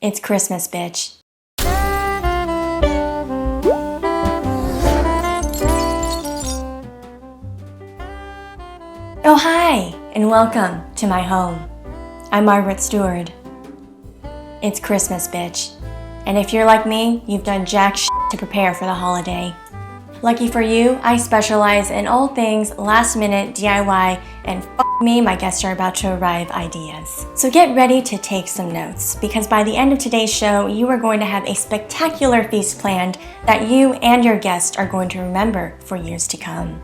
It's Christmas, bitch. Oh hi, and welcome to my home. I'm Margaret Steward. It's Christmas, bitch. And if you're like me, you've done jack shit to prepare for the holiday. Lucky for you, I specialize in all things last-minute DIY and f*** me, my guests are about to arrive ideas. So get ready to take some notes, because by the end of today's show, you are going to have a spectacular feast planned that you and your guests are going to remember for years to come.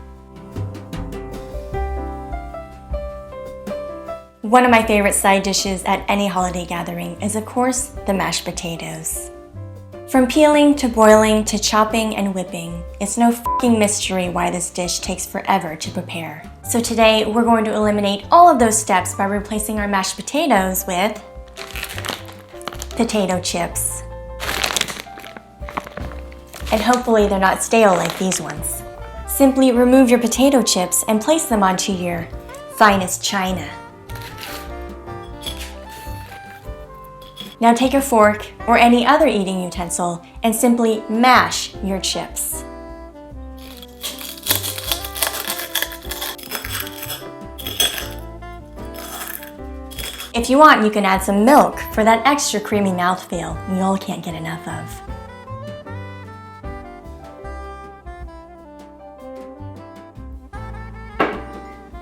One of my favorite side dishes at any holiday gathering is, of course, the mashed potatoes. From peeling to boiling to chopping and whipping, it's no fucking mystery why this dish takes forever to prepare. So today, we're going to eliminate all of those steps by replacing our mashed potatoes with potato chips. And hopefully they're not stale like these ones. Simply remove your potato chips and place them onto your finest china. Now take a fork or any other eating utensil and simply mash your chips. If you want, you can add some milk for that extra creamy mouthfeel we all can't get enough of.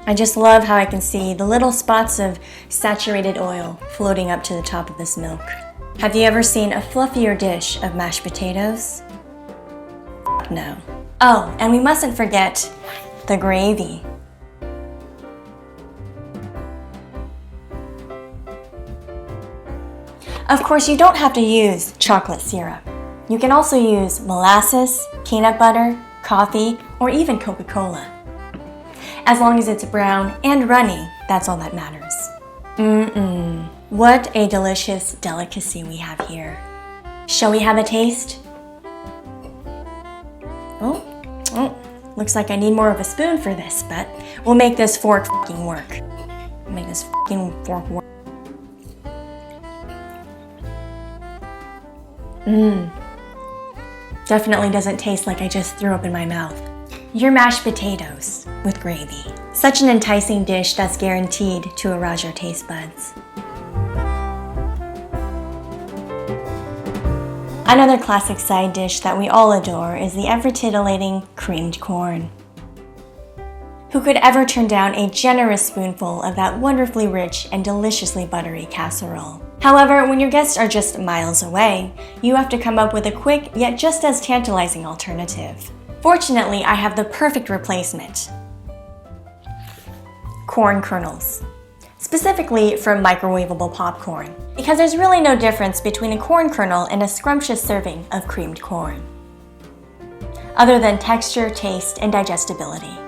I just love how I can see the little spots of saturated oil floating up to the top of this milk. Have you ever seen a fluffier dish of mashed potatoes? No. Oh, and we mustn't forget the gravy. Of course, you don't have to use chocolate syrup. You can also use molasses, peanut butter, coffee, or even Coca-Cola. As long as it's brown and runny, that's all that matters. What a delicious delicacy we have here. Shall we have a taste? Oh, looks like I need more of a spoon for this, but we'll make this fork fucking work. Make this fucking fork work. Definitely doesn't taste like I just threw up in my mouth. Your mashed potatoes with gravy. Such an enticing dish that's guaranteed to arouse your taste buds. Another classic side dish that we all adore is the ever-titillating creamed corn. Who could ever turn down a generous spoonful of that wonderfully rich and deliciously buttery casserole? However, when your guests are just miles away, you have to come up with a quick yet just as tantalizing alternative. Fortunately, I have the perfect replacement. Corn kernels. Specifically from microwavable popcorn. Because there's really no difference between a corn kernel and a scrumptious serving of creamed corn. Other than texture, taste, and digestibility.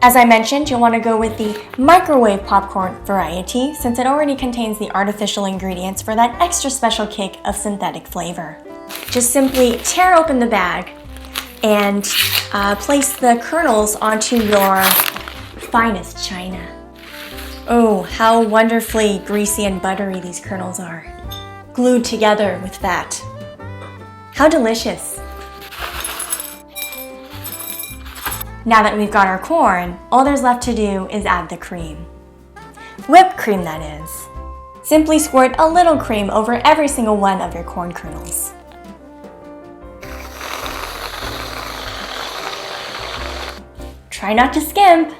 As I mentioned, you'll want to go with the microwave popcorn variety since it already contains the artificial ingredients for that extra special kick of synthetic flavor. Just simply tear open the bag and place the kernels onto your finest china. Oh, how wonderfully greasy and buttery these kernels are, glued together with fat. How delicious. Now that we've got our corn, all there's left to do is add the cream. Whipped cream, that is. Simply squirt a little cream over every single one of your corn kernels. Try not to skimp.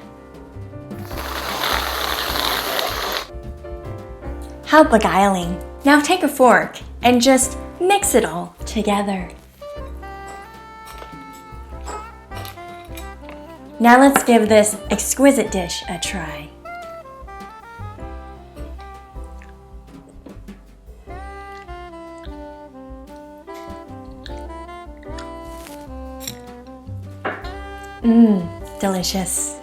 How beguiling. Now take a fork and just mix it all together. Now let's give this exquisite dish a try. Delicious.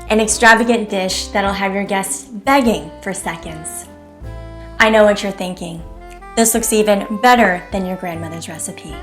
An extravagant dish that'll have your guests begging for seconds. I know what you're thinking. This looks even better than your grandmother's recipe.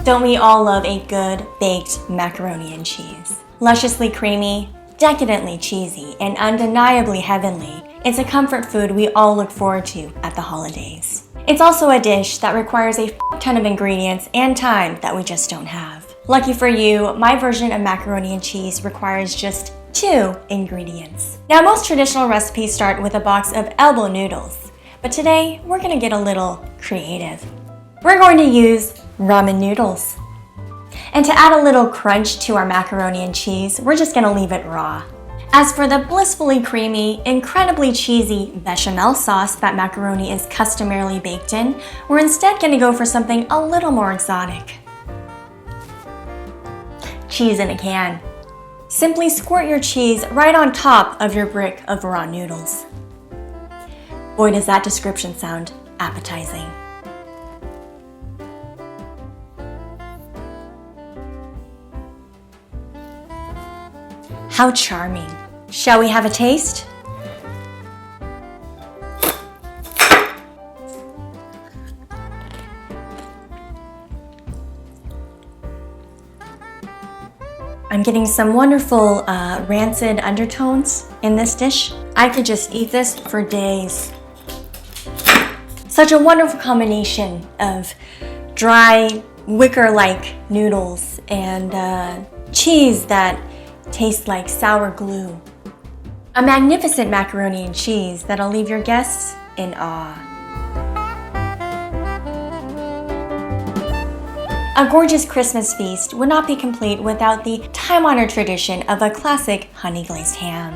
Don't we all love a good baked macaroni and cheese? Lusciously creamy, decadently cheesy and undeniably heavenly, it's a comfort food we all look forward to at the holidays. It's also a dish that requires a ton of ingredients and time that we just don't have. Lucky for you, my version of macaroni and cheese requires just 2 ingredients. Now, most traditional recipes start with a box of elbow noodles, but today we're gonna get a little creative. We're going to use ramen noodles. And to add a little crunch to our macaroni and cheese, we're just gonna leave it raw. As for the blissfully creamy, incredibly cheesy bechamel sauce that macaroni is customarily baked in, we're instead gonna go for something a little more exotic. Cheese in a can. Simply squirt your cheese right on top of your brick of raw noodles. Boy, does that description sound appetizing. How charming. Shall we have a taste? I'm getting some wonderful rancid undertones in this dish. I could just eat this for days. Such a wonderful combination of dry, wicker-like noodles and cheese that tastes like sour glue. A magnificent macaroni and cheese that'll leave your guests in awe. A gorgeous Christmas feast would not be complete without the time-honored tradition of a classic honey glazed ham.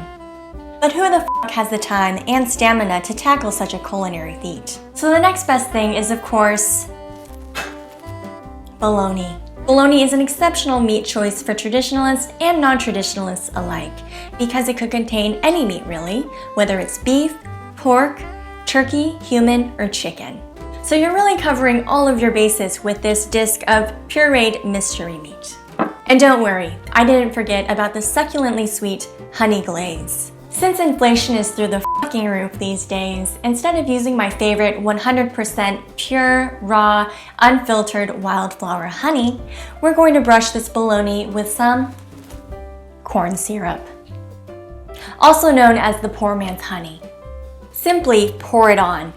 But who the f*** has the time and stamina to tackle such a culinary feat? So the next best thing is, of course, bologna. Bologna is an exceptional meat choice for traditionalists and non-traditionalists alike because it could contain any meat really, whether it's beef, pork, turkey, human, or chicken. So you're really covering all of your bases with this disc of pureed mystery meat. And don't worry, I didn't forget about the succulently sweet honey glaze. Since inflation is through the fucking roof these days, instead of using my favorite 100% pure, raw, unfiltered wildflower honey, we're going to brush this bologna with some corn syrup, also known as the poor man's honey. Simply pour it on.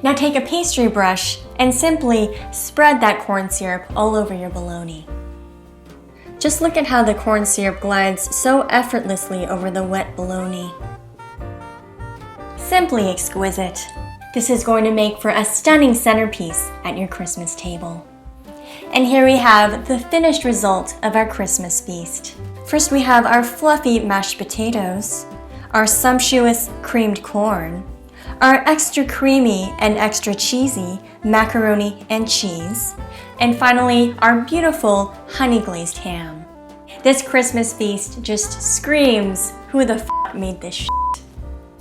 Now take a pastry brush and simply spread that corn syrup all over your bologna. Just look at how the corn syrup glides so effortlessly over the wet bologna. Simply exquisite. This is going to make for a stunning centerpiece at your Christmas table. And here we have the finished result of our Christmas feast. First we have our fluffy mashed potatoes, our sumptuous creamed corn, our extra creamy and extra cheesy macaroni and cheese, and finally our beautiful honey glazed ham. This Christmas feast just screams, who the f*** made this shit?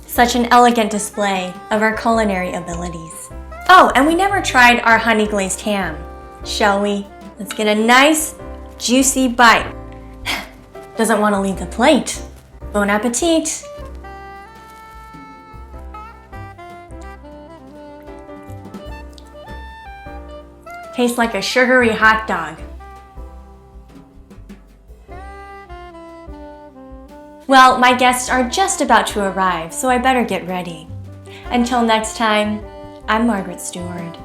Such an elegant display of our culinary abilities. Oh, and we never tried our honey glazed ham, shall we? Let's get a nice juicy bite. Doesn't want to leave the plate. Bon appetit! Tastes like a sugary hot dog. Well, my guests are just about to arrive, so I better get ready. Until next time, I'm Margaret Steward.